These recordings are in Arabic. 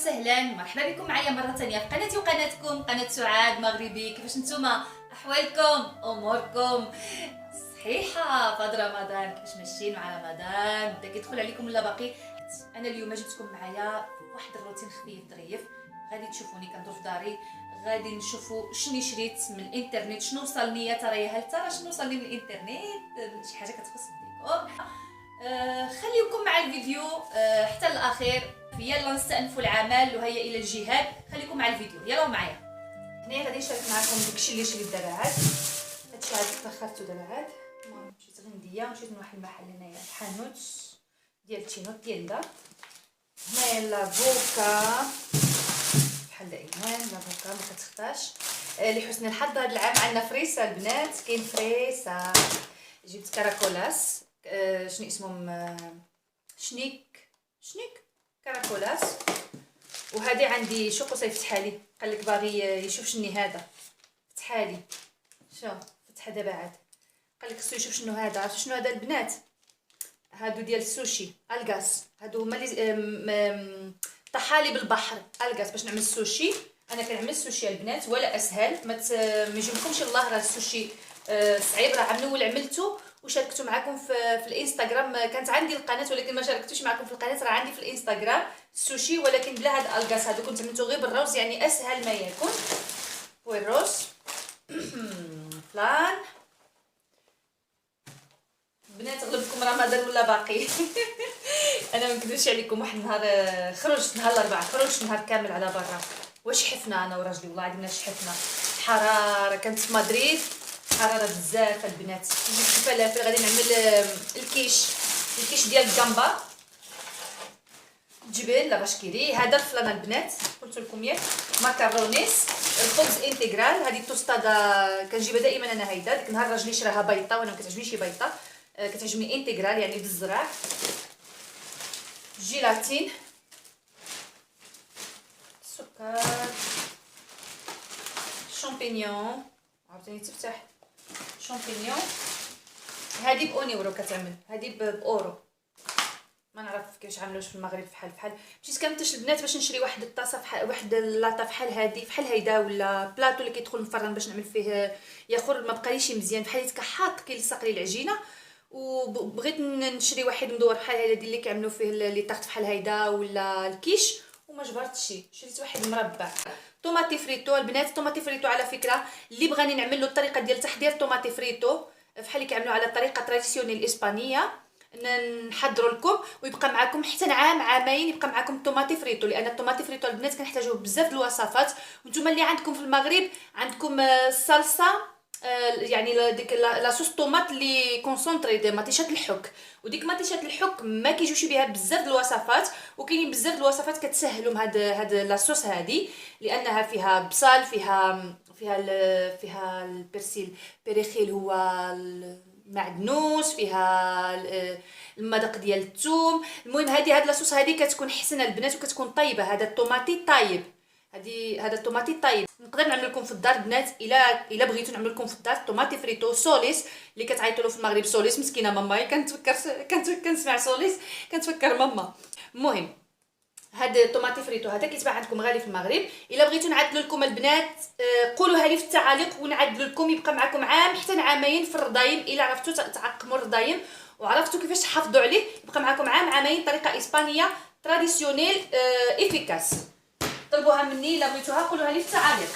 وسهلا، مرحبا بكم معايا مره ثانيه في قناتي وقناتكم قناه سعاد مغربي. كيفاش نتوما؟ احوالكم اموركم صحيحه في هذا رمضان؟ كيفاش ماشيين مع رمضان؟ بدا كيدخل عليكم ولا باقي؟ انا اليوم جبتكم معايا واحد الروتين خفيف ظريف. غادي تشوفوني كندور في داري، غادي نشوفوا شنو شريت من الانترنت، شنو وصلني يا ترى، هل ترى شنو وصلني من الانترنت، شي حاجه كتخص الديكور. خليكم مع الفيديو حتى الاخير. يلا نستأنفوا العمل وهيا الى الجهاد. خليكم مع الفيديو، يلا معايا. هنا غادي نشارك معكم داكشي اللي شريت دابا عاد. هادشي عاد فخرتو دابا عاد. المهم مشيت غنديه، مشيت من واحد المحل هنايا حانوت ديال التينوت ديال دا. هنايا لافوكا بحال ايمان، لافوكا ما كتخطاش. لحسن الحظ هذا العام عندنا فريسه البنات، كاين فريسه. جبت كراكولاس، شنو اسمهم، شنيك كراكولاس. وهذه عندي شو قصي فتحها لي، قال لك باغي يشوف شني هذا، فتحها لي. شوف فتحها دابا عاد، قال لك خصو يشوف شنو هذا. عرفتوا شنو هذا البنات؟ هادو ديال السوشي الغاس، هادو هما اللي طحالي بالبحر الغاس باش نعمل السوشي. انا كنعمل السوشي البنات ولا اسهل. ما يجيبكمش الله، راه السوشي صعيب، راه من اول عملته وشاركته معكم في الانستغرام. كانت عندي القناه ولكن ما شاركتوش معكم في القناه، راه عندي في الانستغرام السوشي ولكن بلا هاد الغاس. هادو كنت عملته غير بالروز، يعني اسهل ما يكون. والروز فلان بنات غلبكم رمضان ولا باقي. انا ما نكذبش عليكم، واحد النهار خرجت نهار الاربعاء، خرجت نهار كامل على برا وشحفنا انا وراجلي، والله عندنا شحفنا. الحراره كانت في مدريد حراره بزاف البنات. جبت الفلافل، غادي نعمل الكيش ديال الجمبر، جبن لا باشكيري. هذا الفلان البنات قلت لكم ياك، ماكارونيس، الخبز انتغرال. هذه التوستاده كنجيبها دائما انا. هيدا ديك النهار راجلي شراها بيضه وانا ما كتعجبنيش بيضه، كتعجبني انتغرال يعني بالزرع. جيلاتين، سكر، شامبينيون، عاوتاني تفتح شامبينيون. هذه ب1 € كتعمل، هذه باورو. ما نعرف كيفاش عاملوش في المغرب. فحال مشيت كنمتش البنات باش نشري واحد الطاسه فحال واحد لاطه فحال هذه، فحال هيدا، ولا بلاطو اللي كيدخل مفرن باش نعمل فيه ياخر. ما بقاليش مزيان، بحال هكا حاط كيلصق لي العجينه. وبغيت نشري واحد مدور بحال هذا اللي كيعملوا فيه لي طاخت بحال هيدا ولا الكيش، وما جبرتش. شريت واحد مربع. طوماطي فريتو البنات، طوماطي فريتو على فكره اللي بغاني نعمل له الطريقه ديال تحضير طوماطي فريتو بحال اللي كيعملوا على الطريقه تراديسيونيل الاسبانيه، نحضروا لكم ويبقى معكم حتى عام عامين، يبقى معكم الطوماطي فريتو. لان الطوماطي فريتو البنات كنحتاجوه بزاف د الوصفات. وانتم اللي عندكم في المغرب عندكم الصلصه، يعني ديك لاصوص طوماط اللي كونسونطري دي مطيشات الحك، وديك مطيشات الحك ما كيجيوش بها بزاف د الوصفات. وكاينين بزاف د الوصفات كتسهلهم هاد لاصوص هادي، لانها فيها بصل، فيها البرسيل بيريخيل، هو المعدنوس، فيها المذاق ديال الثوم. المهم هاد لاصوص هادي كتكون حسنه البنات وكتكون طيبه. هذا الطوماطي طايب، هذا الطوماطي طيب. نقدر نعمل لكم في الدار بنات الا بغيتو نعمل لكم في الدار طوماطي فريتو سوليس، اللي كتعيطوا له في المغرب سوليس. مسكينه ماما كنسمع سوليس كنتفكر ماما. المهم هاد الطوماطي فريتو هذا كيتباع عندكم غالي في المغرب. الا بغيتو نعدلو لكم البنات قولوها لي في التعاليق ونعدلو لكم، يبقى معكم عام حتى عامين في الرضايم. الا عرفتوا تعقموا الرضايم وعرفتوا كيفاش تحافظوا عليه، يبقى معكم عامين. طريقه اسبانيه تراديسيونيل افيكاس. طلبوها مني، الا بغيتوها قولوها لي في التعاليق.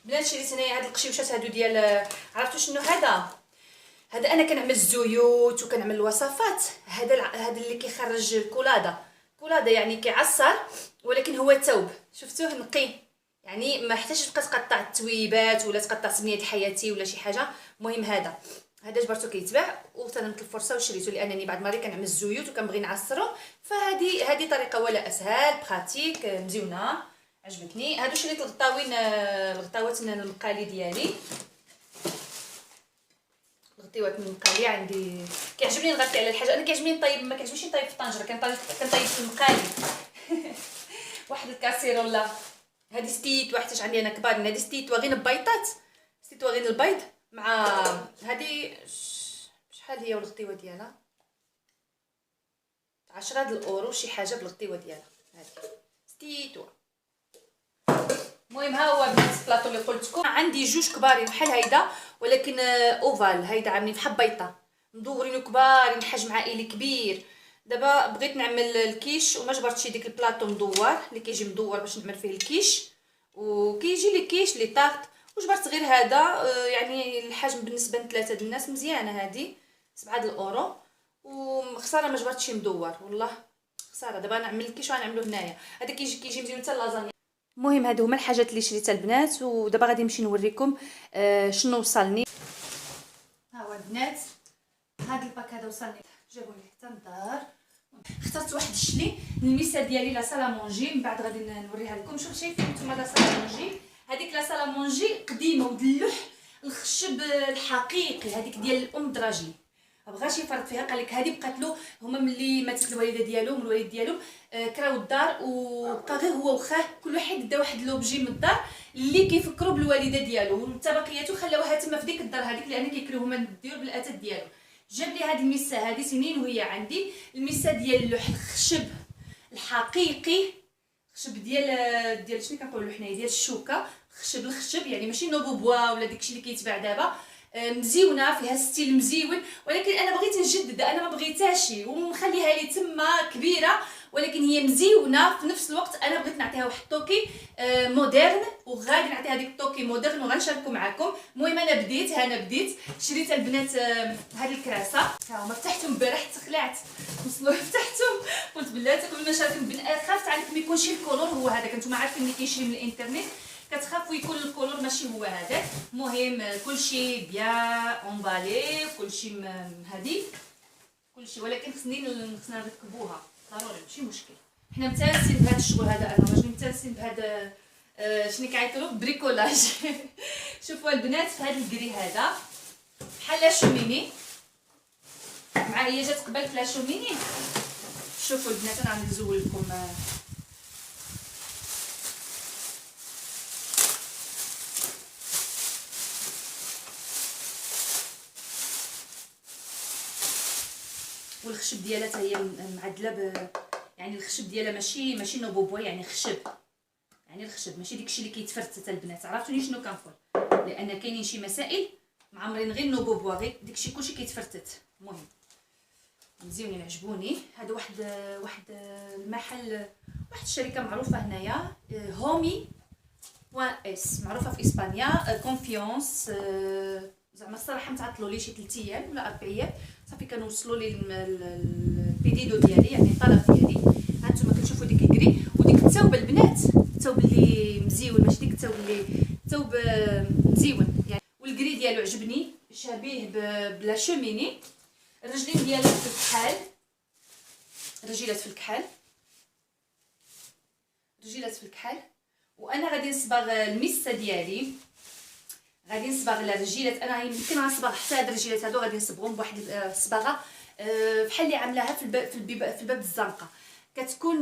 بنات شريت هنايا هاد القشيوشات هادو ديال، عرفتوا شنو هذا انا كنعمل الزيوت وكنعمل الوصفات. هذا اللي كيخرج الكولاده يعني كيعصر، ولكن هو ثوب. شفتوه نقي، يعني ما احتاجش تبقى تقطع التويبات ولا تقطع سميات حياتي ولا شي حاجه. المهم هذا جبرتو كيتباع وغتنمت الفرصه وشريته، لانني بعد مرة كنعمل الزيوت وكنبغي نعصرو. فهذه طريقه ولا اسهل براتيك مزيونه عجبتني. هادو شريت الغطاوات المقالي ديالي، الغطيوات من المقالي عندي. كيعجبني نغطي على الحاجه، انا كيعجبني نطيب، ما كيعجبنيش نطيب في الطنجره، كنطيب في المقالي. واحد الكاسيرولا هذه ستيت واحد عندي انا كبار، هذه ستيت وغين بيضات، ستيت وغين البيض مع هذه. شحال هي والغطيوه ديالها؟ 10 د الاورو شي حاجه بالغطيوه ديالها. هذه ستيتو. المهم ها هو بنات البلاطو اللي قلت لكم. عندي جوج كبارين بحال هيدا ولكن اوفال، هيدا عاملين بحال بيضه مدورين وكبارين، حجم عائلي كبير. دابا بغيت نعمل الكيش وما جبرتش ديك البلاطو مدور اللي كيجي مدور باش نعمل فيه الكيش، وكيجي لي كيش لي طاغط، وجبرت غير هذا. يعني الحجم بالنسبه لثلاثه د الناس مزيانه هذه 7 الاورو، وخساره ما جبرتش مدور والله خساره. دابا نعمل الكيش وغنعملو هنايا، هذا كيجي مزيان حتى اللازانيا. المهم هادو هما الحاجات اللي شريتها البنات، ودابا غادي نمشي نوريكم شنو وصلني. ها هو البنات، هاد الباك هذا وصلني جابوه لي حتى للدار. اخترت واحد الشلي الميسه ديالي لا سالامونجي، من بعد غادي نوريها لكم. شوف شايفين نتوما لا سالامونجي، هذيك لا سالامونجي قديمه ودلوح الخشب الحقيقي، هذيك ديال الام دراجلي بغاش يفرط فيها، قال لك هذه بقات له. هما ملي ماتت الوالده ديالهم الوالد ديالهم كراو الدار وبقى غير هو وخاه، كل واحد دا واحد لوبجي من الدار اللي كيفكروا بالوالده ديالو، وحتى بقياتو خلاوها تما في ديك الدار هذيك لان كيكرهوا هما الديور بالاثاث ديالو. جاب لي هذه الميسه هذه سنين وهي عندي، الميسه ديال اللوح الخشب الحقيقي، خشب ديال شنو كنقولوا حنايا ديال الشوكه، الخشب يعني ماشي نوبو بوا ولا داكشي اللي كيتباع دابا. مزيونه فيها ستيل مزيون، ولكن انا بغيت نجدد، انا ما بغيتهاش ونخليها لي تما كبيره، ولكن هي مزيونه في نفس الوقت. انا بغيت نعطيها واحد الطوكي مودرن، وغادي نعطيها هذيك الطوكي مودرن وغنشاركو معكم. المهم انا بديت شريت البنات هذه الكراسه، ها هما فتحتهم البارح تخلعت وصلوا فتحتهم، قلت بلاتي قبل ما نشارككم خافت عليك ما يكونش الكولور هو هذاك. انتم عارفين اللي كيشري من الانترنت كتخافوا يكون الكولور ماشي هو هذاك. المهم كلشي بيان اونبالي، كلشي هادي كلشي، ولكن خصنا نركبوها ضروري ماشي مشكل. حنا متانسين بهذا الشغل هذا، انا راجلين متانسين بهذا شنو كيعيطوا بريكولاج. شوفوا البنات في هذا الكري هذا بحال لا شوميني، معايا جات قبلت لا شوميني. شوفوا البنات انا غادي نزول لكم والخشب ديالها حتى هي معدله يعني الخشب ديالها ماشي نوبوبوا، يعني خشب، يعني الخشب ماشي داكشي اللي كيتفرتت. البنات عرفتوني شنو كنقول، لان كاينين شي مسائل معمرين غير نوبوبوا، غير داكشي كلشي كيتفرتت. المهم مزيونين عجبوني. هذا واحد المحل، واحد الشركه معروفه هنايا، هومي بوان اس، معروفه في اسبانيا، كونفيونس. زعما الصراحه متعطلوا لي شي 3 ايام ولا 4 ايام صافي كانوا لي البيديدو ديالي، يعني الطلب ديالي. هانتوما كتشوفوا ديك الكري وديك الثوبه البنات، الثوب اللي مزيون ماشي ديك الثوب اللي ثوب مزيون يعني. والكري ديالو عجبني، شبيه بلا شوميني. الرجلين ديالها في الكحال، رجيلات في الكحال، رجيلات في الكحال. وانا غادي نصبغ الميسه ديالي، غادي نصبغ الرجيلات. انا يمكن غنصبغ حتى هاد الرجيلات هادو غادي نصبغهم بواحد الصباغه بحال اللي عاملاها في الباب الزنقه، كتكون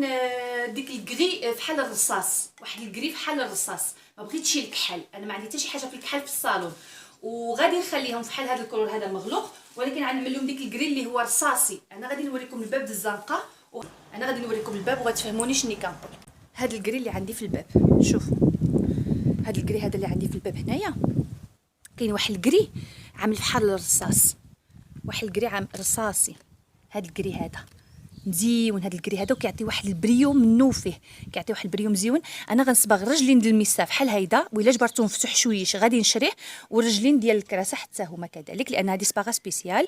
ديك الكري بحال الرصاص، واحد الكري بحال الرصاص. ما بغيتش الكحل، انا ما عندي حتى شي حاجه في الكحل في الصالون، وغادي نخليهم بحال هذا الكولور هذا مغلوق، ولكن غنعمل لهم ديك الكري اللي هو رصاصي. انا غادي نوريكم الباب الزنقه، انا غادي نوريكم الباب وغتفهموني شنو كنقول. هذا الكري اللي عندي في الباب، شوفوا هذا الكري هذا اللي عندي في الباب هنايا، كاين واحد الكري عامل بحال الرصاص، واحد الكري عامل رصاصي. هذا الكري هذا مزيون، هذا الكري هذا وكيعطي واحد البريو منو فيه، كيعطي واحد البريو مزيون. انا غنصبغ الرجلين ديال الميسه بحال هيدا، وإلا جبرتو مفتوح شويش غادي نشريه، والرجلين ديال الكراسه حتى هما كذلك، لان هذه صباغه سبيسيال.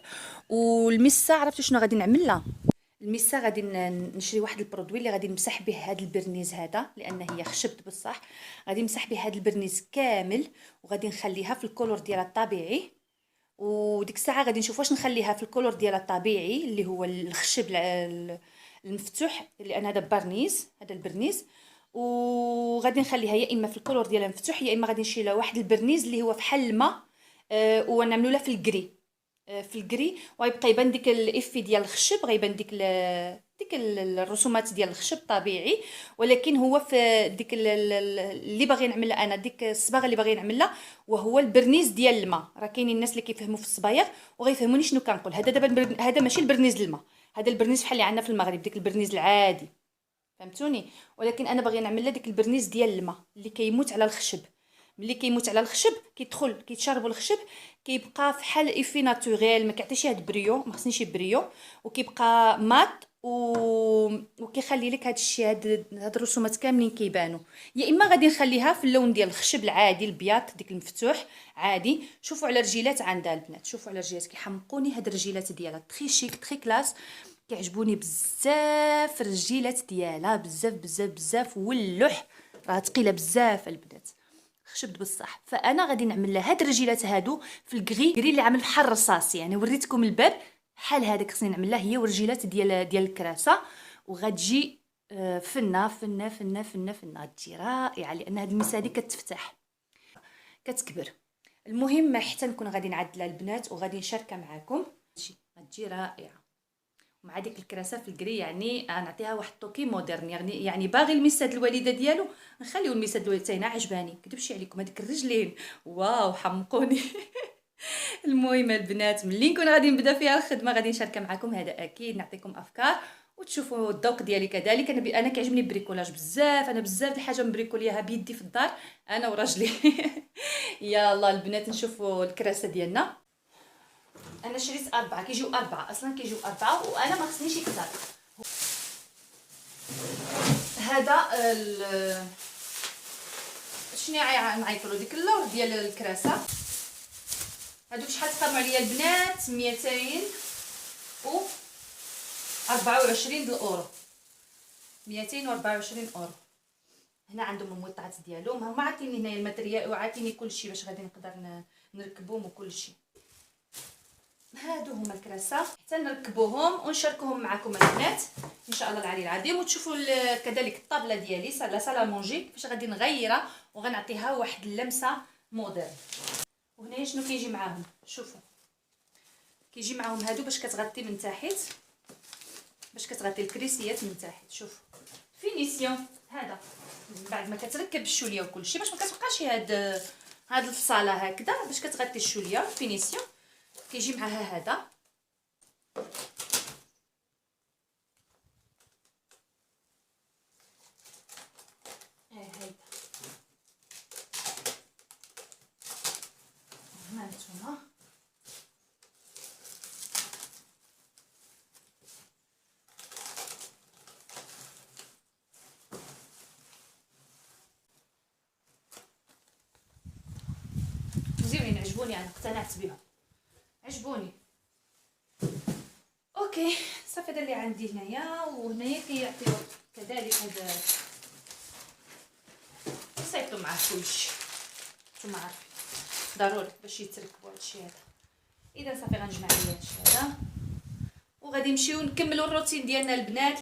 والميسه عرفتوا شنو غادي نعمل لها؟ الميسه غادي نشري واحد البرودوي اللي غادي نمسح به هذا البرنيز هذا، لان هي خشب بصح. غادي نمسح به هذا البرنيز كامل، وغادي نخليها في الكولور ديالها الطبيعي. وديك الساعه غادي نشوف واش نخليها في الكولور ديالها الطبيعي اللي هو الخشب المفتوح، لان هذا برنيز، هذا البرنيز. وغادي نخليها يا اما في الكولور ديالها مفتوح، يا اما غادي نشيل لها واحد البرنيز اللي هو فحال الماء، ونعملوا لها في الكري، وغيبقى يبان ديك الافي ديال الخشب، غيبان ديك الرسومات ديال الخشب طبيعي. ولكن هو في ديك اللي باغي نعملها انا، ديك الصباغه اللي باغي نعملها، وهو البرنيز ديال الماء. راه كاينين الناس اللي كيفهموا في الصبايغ وغيفهموني شنو كنقول. هذا دابا هذا ماشي البرنيز الماء، هذا البرنيز بحال اللي عندنا في المغرب، ديك البرنيز العادي. فهمتوني؟ ولكن انا باغيه نعمل ديك البرنيز ديال الماء اللي كيموت على الخشب. ملي كيموت على الخشب كيدخل كيتشربوا الخشب، كيبقى فحال ايفي ناتوريل، ما كيعطيش هاد بريو، ما خصنيش بريو، وكيبقى مات وكيخلي لك هاد الشيء، هاد الرسومات كاملين كيبانوا. يا اما غادي نخليها في اللون ديال الخشب العادي البياض ديك المفتوح عادي. شوفوا على رجيلات عندها البنات، شوفوا على رجيلات كيحمقوني هاد الرجيلات ديالها، تري شيك تري كلاس، كيعجبوني بزاف الرجيلات ديالها، بزاف بزاف بزاف، واللوح راه ثقيله بزاف البنات، خشبت بصح. فانا غادي نعمل لها هاد الرجيلات هادو في الكري اللي عامل بحال الرصاص، يعني وريتكم الباب بحال هذاك خصني نعمل لها هي ورجيلات ديال الكراسه، وغتجي فنه فنه فنه فنه فنه، غتجي رائعه لان هاد الميس هادي كتفتح كتكبر. المهم حتى نكون غادي نعدلها البنات وغادي نشاركها معاكم، غتجي رائعه مع ديك الكراسه في الكري، يعني نعطيها واحد الطوكي مودرن، يعني باغي الميساد الوالده ديالو نخليو الميساد الوالده عجباني، كدبشي عليكم هذيك الرجلين واو حمقوني. المهم البنات ملي نكون غادي نبدا فيها الخدمه غادي نشاركها معكم، هذا اكيد نعطيكم افكار وتشوفوا الذوق ديالي كذلك. انا كيعجبني البريكولاج بزاف، انا بزاف د الحاجه مبريكوليها بيدي في الدار انا وراجلي. يلا البنات نشوفوا الكراسه ديالنا. انا شريت 4، كيجيو 4 اصلا، كيجيو 4 وانا ما خصنيش يكثر. هذا شنو نعيطوا له، ديك اللور ديال الكراسه. هادو شحال تقاموا عليا البنات؟ 224 الاورو، 224 اورو. هنا عندهم الموطعات ديالهم، هما عاطيني هنايا الماتريال وعاطيني كلشي باش غادي نقدر نركبهم وكلشي. هادو هما الكراسه حتى نركبوهم ونشاركوهم معكم البنات ان شاء الله العلي العظيم. وتشوفوا كذلك الطابله ديالي لا سالا مونجي فاش غادي نغيرها وغنعطيها واحد اللمسه مودرن. وهنايا شنو كيجي معاهم؟ شوفوا كيجي معاهم هادو باش كتغطي من تحت، باش كتغطي الكريسيات من تحت. شوفوا فينيسيون هذا بعد ما كتركب الشوليه وكلشي باش ما كتبقاش هاد الصاله هكذا، باش كتغطي الشوليه فينيسيون. كيجي معاها هذا هايدا هانتوما، زوينين عجبوني، انا اقتنعت بهم عجبوني. اوكي صافي هذا اللي عندي هنايا. وهنايا كيعطيو كذلك هذا يصيفطوا معاه كلشي، نتوما عارفين ضروري باش يتركبوا هادشي هذا. اذا صافي غنجمع ليا هادشي هذا وغادي نمشيو نكملوا الروتين ديالنا البنات.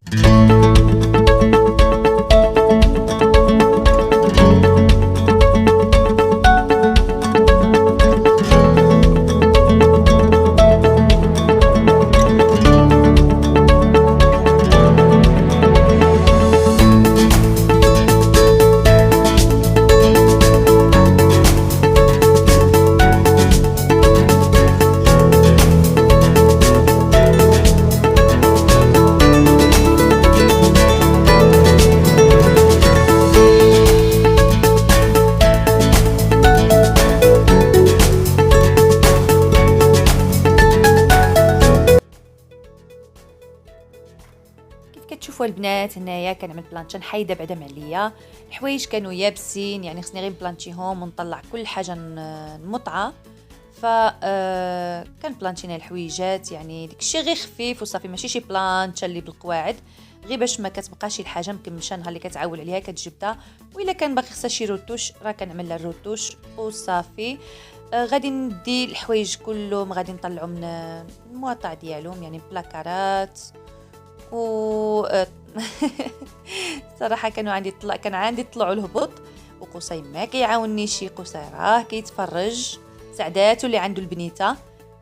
كتشوفوا البنات هنايا كنعمل بلانشا نحيده بعدا عليا الحوايج كانوا يابسين، يعني خصني غير بلانشيهم ونطلع كل حاجه نمطعه. ف كان بلانشينا الحويجات، يعني داكشي غير خفيف وصافي، ماشي شي بلانشا اللي بالقواعد، غير باش ما كتبقاش شي حاجه مكمشه نهار اللي كتعول عليها كتجبدها. والا كان باغي خصها شي روتوش راه كنعمل لها الروتوش وصافي. غادي ندي الحوايج كلهم غادي نطلعوا من المواطع ديالهم، يعني بلاكارات و صراحه كان عندي طلعوا الهبوط. وقصي ما كيعاونني شي، قصي راه كيتفرج سعداتو اللي عنده البنيته،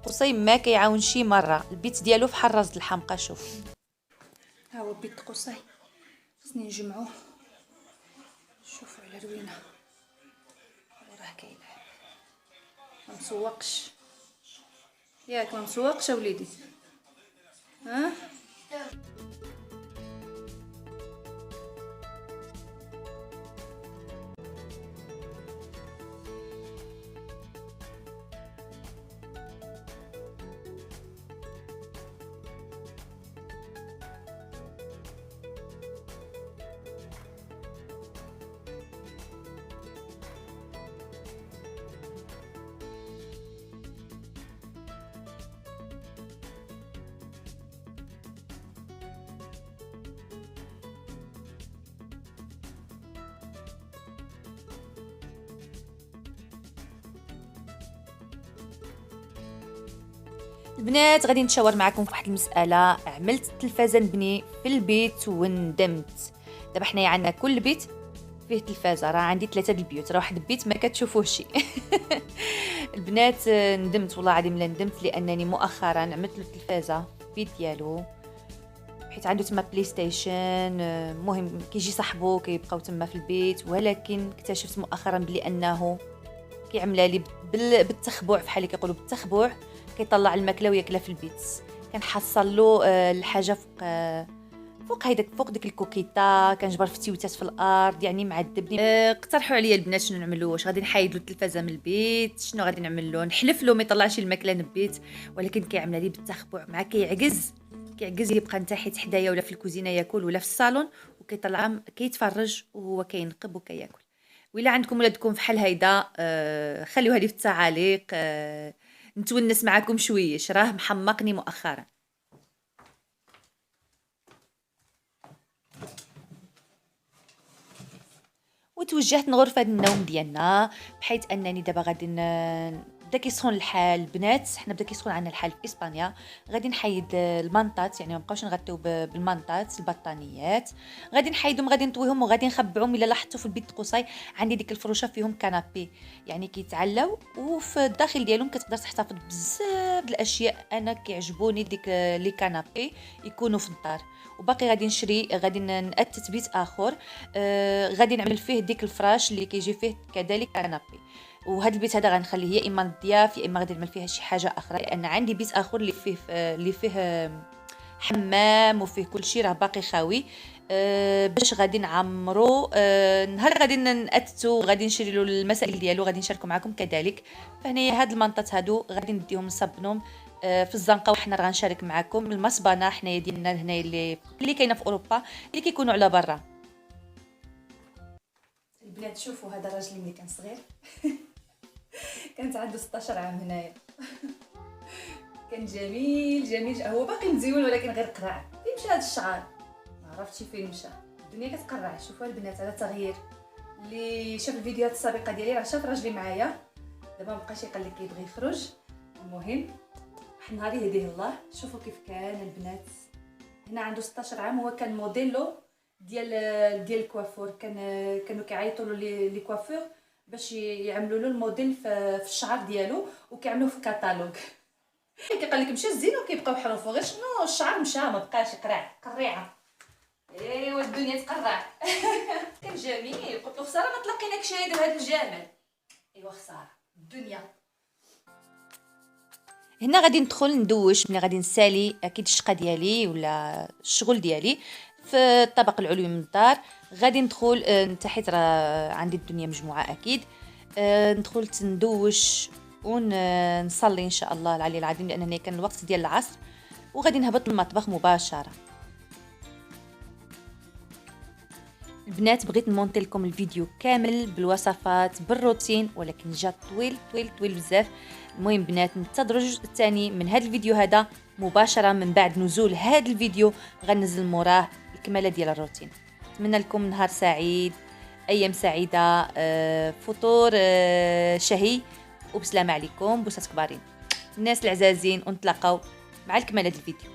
قصي ما كيعاون شي مره، البيت ديالو فحال راس الحمقى. شوف ها هو بيت قصي، خصني نجمعوه. شوفوا على روينه وراه كيلعب، ما مسوقش ياك، ما مسوقش وليدي، ها البنات غادي نتشاور معكم في واحد المساله. عملت التلفازه نبني في البيت وندمت. دابا حنايا عندنا كل بيت فيه تلفازه، راه عندي 3 د البيوت، راه واحد البيت ما كتشوفوه شي. البنات ندمت والله العظيم، لا ندمت، لانني مؤخرا عملت له التلفازه في البيت ديالو، حيت عنده تما بلاي ستيشن. المهم كيجي صاحبو كيبقاو تما في البيت، ولكن اكتشفت مؤخرا بلي انه كيعملها لي بالتخبع، بحال اللي كيقولوا بالتخبع، كيطلع الماكله وياكلها في البيت. كنحصل له الحاجه فوق ديك الكوكيطه، كنجبر فتيوتات في الارض، يعني معذبني. اقترحوا عليا البنات شنو نعملوا، واش غادي نحيد له التلفازه من البيت، شنو غادي نعمل له، نحلف له ما يطلعش الماكله من البيت، ولكن كيعملها لي بالتخبع، مع كيعجز يبقى نتاحت حدايا ولا في الكوزينه ياكل ولا في الصالون، وكيطلع كيتفرج وهو كينقب وكياكل. وإلا عندكم ولادكم فحال هيدا خليوها لي في التعاليق، نتونس معكم شويش، راه محمقني مؤخرا. وتوجهت لغرفة النوم ديالنا، بحيث انني دابا غادي بدا كيسخن الحال. البنات حنا بدا كيسخن عندنا الحال في اسبانيا، غادي نحيد المانطات، يعني ما نبقاوش نغطيو بالمانطات البطانيات، غادي نحيدهم، غادي نطويهم وغادي نخبعهم. الا لاحظتوا في البيت قصي عندي ديك الفروشه فيهم كنابي، يعني كيتعلاو، وفي الداخل ديالهم كتقدر تحتفظ بزاف د الاشياء. انا كيعجبوني ديك لي كنابي يكونوا في الدار. وباقي غادي نأتت بيت اخر، غادي نعمل فيه ديك الفراش اللي كيجي فيه كذلك كنابي. وهذا البيت هذا غنخليه يا اما ضياف يا اما غادي نعمل فيها شي حاجه اخرى، لان عندي بيت اخر اللي فيه حمام وفيه كل شيء، راه باقي خاوي. باش غادي نعمرو، نهار غادي نأتتو، غادي نشري له المسائل ديالو، غادي نشاركو معكم كذلك. فهنايا هاد المنطات هادو غادي نديهم نصبنهم في الزنقه، وحنا راه غنشارك معكم المصبانه حنايا ديالنا هنايا اللي كاينه في اوروبا، اللي كيكونوا على برا. البنات شوفوا هذا الراجل ملي كان صغير كانت عنده 16 عام هنايا. كان جميل هو باقي مزيون، ولكن غير قرع. فين مشى هذا الشعر؟ ما عرفتش فين مشى، الدنيا كتقرع. شوفوا البنات هذا تغيير. اللي شاف الفيديوهات السابقه ديالي راه شاف راجلي معايا، دابا مابقاش يقلق كيبغي يخرج. المهم واحد النهار يهديه الله، شوفوا كيف كان البنات. هنا عنده 16 عام، هو كان موديلو ديال الكوافور. كانوا كيعيطوا له لي كوافور باش يعملوا له الموديل في الشعر ديالو، وكيعملوه في كاتالوج. كيقال لك مشى الزين وكيبقاو حروفو، غير شنو الشعر مشى ما بقاش قريعه. ايوا الدنيا تقرع. كان جميل، قلت له خساره ما تلقيناكش هذا بهذا الجمال. ايوا خساره الدنيا. هنا غادي ندخل ندوش، ملي غادي نسالي اكيد الشقه ديالي ولا الشغل ديالي في الطابق العلوي من الدار. غادي ندخل حيت راه عندي الدنيا مجموعه اكيد. ندخل ندوش ونصلي ان شاء الله العلي العظيم، لان كان الوقت ديال العصر، وغادي نهبط للمطبخ مباشره. البنات بغيت نمونتي لكم الفيديو كامل بالوصفات بالروتين، ولكن جا طويل بزاف. المهم بنات ننتظروا الجزء الثاني من هذا الفيديو هذا مباشره من بعد نزول هذا الفيديو، غنزل موراه الكماله ديال الروتين. نتمنى لكم نهار سعيد، ايام سعيده، فطور شهي، وبسلامه عليكم، بوسات كبارين الناس العزازين، ونتلاقاو مع الكماله ديال الفيديو.